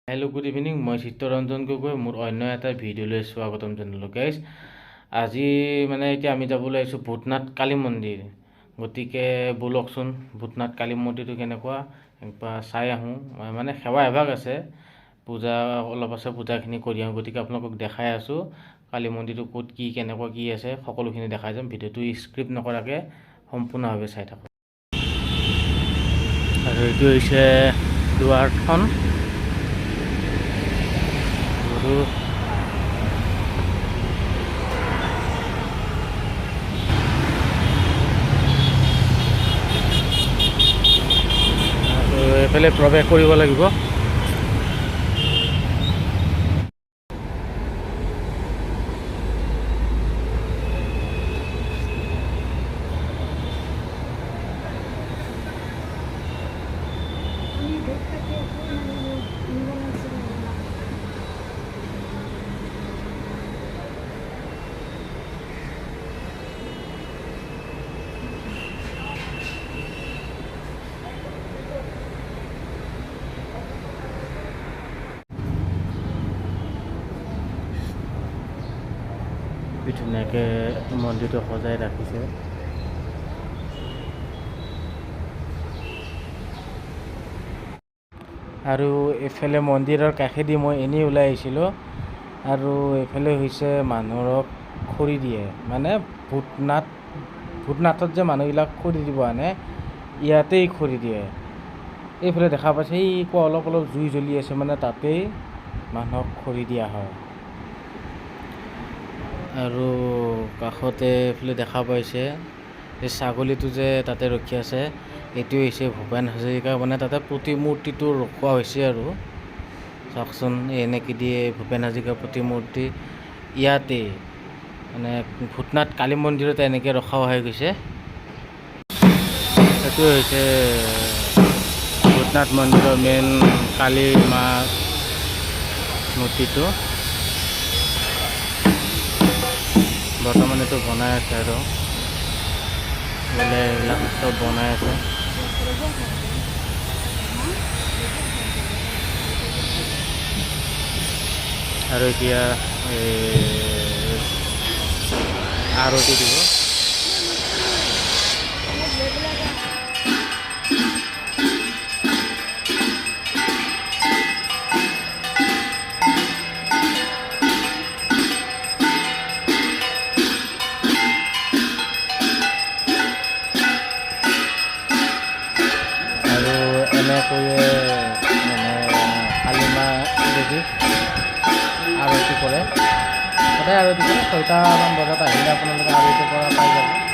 Hello good evening মই চিত্তৰঞ্জন গগৈ মোৰ অন্য এটা ভিডিঅ'লৈ স্বাগতম জনালোঁ গাইজ আজি মানে এতিয়া আমি যাবলৈ আহিছোঁ ভূতনাথ কালী মন্দিৰ গতিকে বলকচোন ভূতনাথ কালী মন্দিৰটো কেনেকুৱা একবাৰ চাই আহোঁ মানে সেৱা এভাগ আছে পূজা অলপ আছে পূজাখিনি কৰি আহোঁ গতিকে আপোনালোকক দেখাই আছোঁ কালী মন্দিৰটো ক'ত কি কেনেকুৱা কি আছে সকলোখিনি দেখাই যাম ভিডিঅ'টো স্ক্ৰিপ্ট নকৰাকৈ সম্পূৰ্ণভাৱে চাই থাকক আৰু এইটো হৈছে দুৱাৰখন এইফালে প্ৰৱেশ কৰিব লাগিব ধুনীয়াকৈ মন্দিৰটো সজাই ৰাখিছে আৰু এইফালে মন্দিৰৰ কাষেদি মই এনেই ওলাই আহিছিলোঁ আৰু এইফালে হৈছে মানুহক খৰি দিয়ে মানে ভূতনাথত যে মানুহবিলাক খৰি দিব আনে ইয়াতেই খৰি দিয়ে এইফালে দেখা পাইছে এই অলপ জুই জ্বলি আছে মানে তাতেই মানুহক খৰি দিয়া হয় আৰু কাষতে এইফালে দেখা পাইছে এই ছাগলীটো যে তাতে ৰখি আছে এইটো হৈছে ভূপেন হাজৰিকা মানে তাতে প্ৰতিমূৰ্তিটো ৰখোৱা হৈছে আৰু চাওকচোন এনেকৈ দিয়ে ভূপেন হাজৰিকাৰ প্ৰতিমূৰ্তি ইয়াতে মানে ভূতনাথ কালী মন্দিৰতে এনেকৈ ৰখা হৈ গৈছে এইটো হৈছে ভূতনাথ মন্দিৰৰ মেইন কালী মা মূৰ্তিটো বৰ্তমান এইটো বনাই আছে আৰু বোলে এইবিলাক চব বনাই আছে আৰু এতিয়া আৰতি দিব এনেকৈয়ে মানে কালী মা দেৱী আৰতি কৰে সদায় আৰতি কৰে 6টামান বজাত আহিলে আপোনালোকে আৰতি কৰা পাই যাব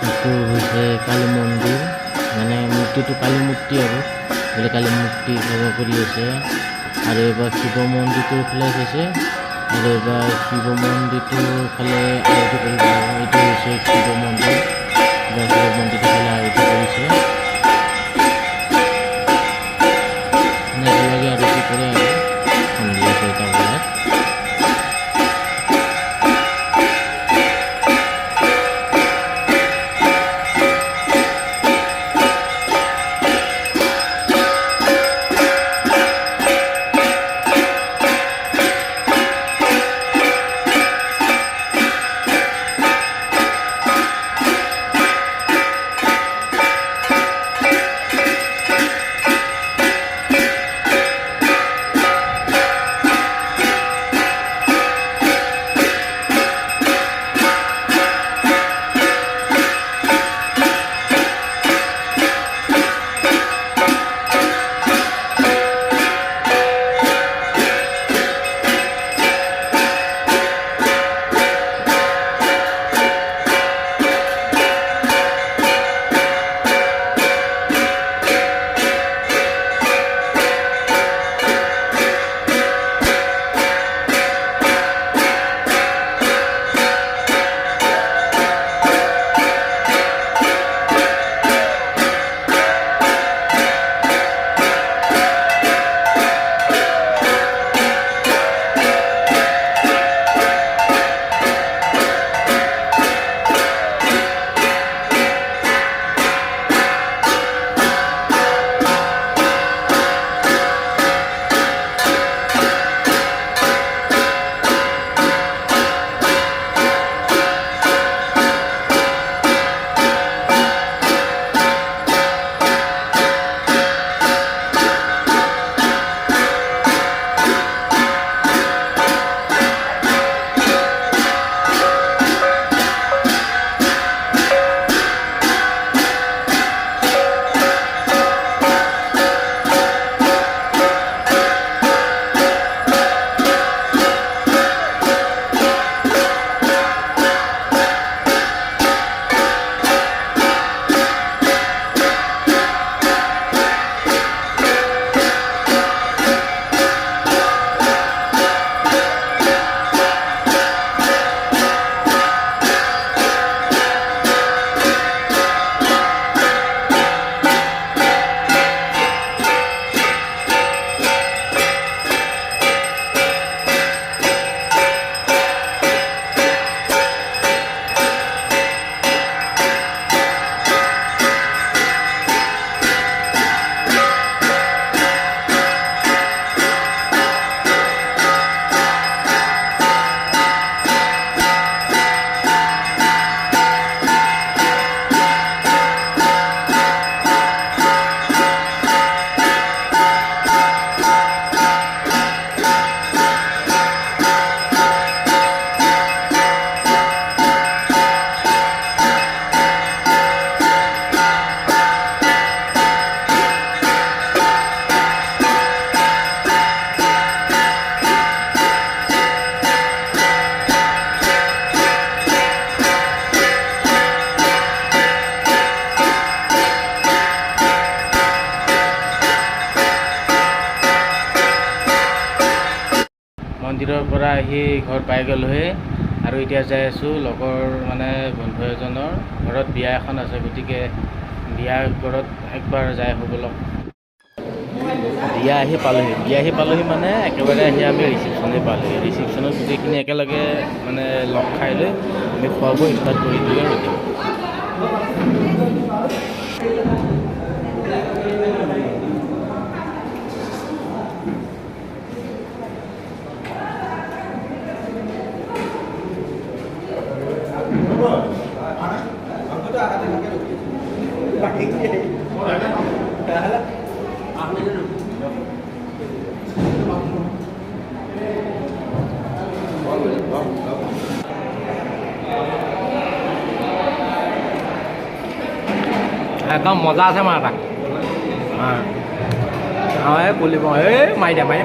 এইটো হৈছে কালী মন্দিৰ মানে মূৰ্তিটো কালী মূৰ্তি আৰু বোলে কালী মূৰ্তি সেৱা কৰি আছে আৰু এবাৰ শিৱ মন্দিৰটোৰ ফালে আছে আৰু এবাৰ শিৱ মন্দিৰটোৰ ফালে আৰতি কৰিব এইটো হৈছে শিৱ মন্দিৰ শিৱ মন্দিৰটোৰ ফালে আৰতি কৰিছে মানে একেলগে আৰতি কৰে আৰু সন্ধিয়া 6টা বজাত মন্দিৰৰ পৰা আহি ঘৰ পাই গ'লোহে আৰু এতিয়া যাই আছোঁ লগৰ মানে বন্ধু এজনৰ ঘৰত বিয়া এখন আছে গতিকে বিয়া ঘৰত একবাৰ যাই আহোঁ ব'লক বিয়া আহি পালোহি মানে একেবাৰে আহি আমি ৰিচিপশ্যনে পালোহি ৰিচিপশ্যনত গোটেইখিনি একেলগে মানে লগ খাই লৈ আমি খোৱা বোৱা ষ্টাৰ্ট কৰি দিলোঁ আৰু এতিয়া একদম মজা আছে মাৰ এটা হয় পুলিব এই মাৰি দিয়া মাৰি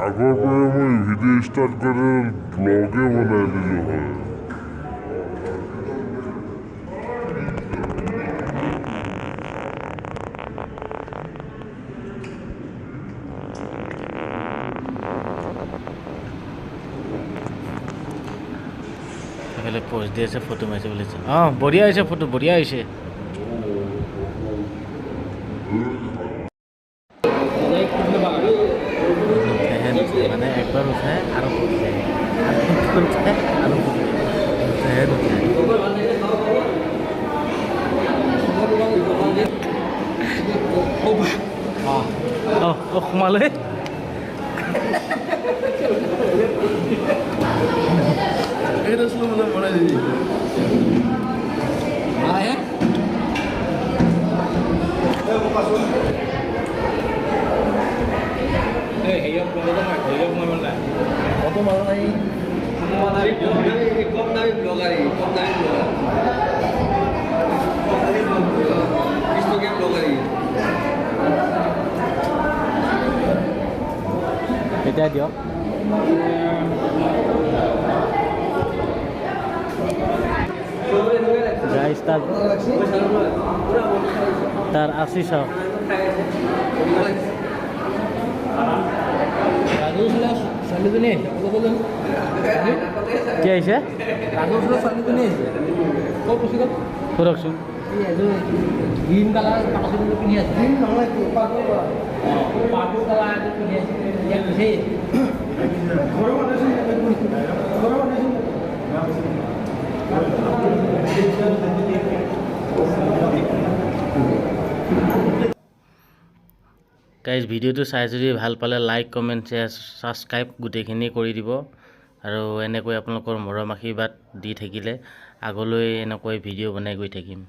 আগৰ পৰাই মই ভিডিঅ' ষ্টাৰ্ট কৰি ব্লগে বনাই দিলোঁ হয়। এইফালে প'ষ্ট দি আছে, ফটো মাৰিছে বুলিছে। অঁ, বঢ়িয়া হৈছে ফটো, বঢ়িয়া হৈছে। মানে একবাৰ উঠাই আৰু উঠাই আৰু সোমালে এতিয়া দিয়ক। গাইছ তাৰ আশী চাওক। কি আহিছে? সুৰকচোন। গ্ৰীণ কালাৰ পিন্ধি আছে। গাইজ ভিডিঅ'টো চাই যদি ভাল পালে লাইক, কমেণ্ট, শ্বেয়াৰ, ছাবস্ক্ৰাইব গোটেইখিনি কৰি দিব। আৰু এনেকৈ আপোনালোকৰ মৰম আশীৰ্বাদ দি থাকিলে আগলৈ এনেকৈ ভিডিঅ' বনাই গৈ থাকিম।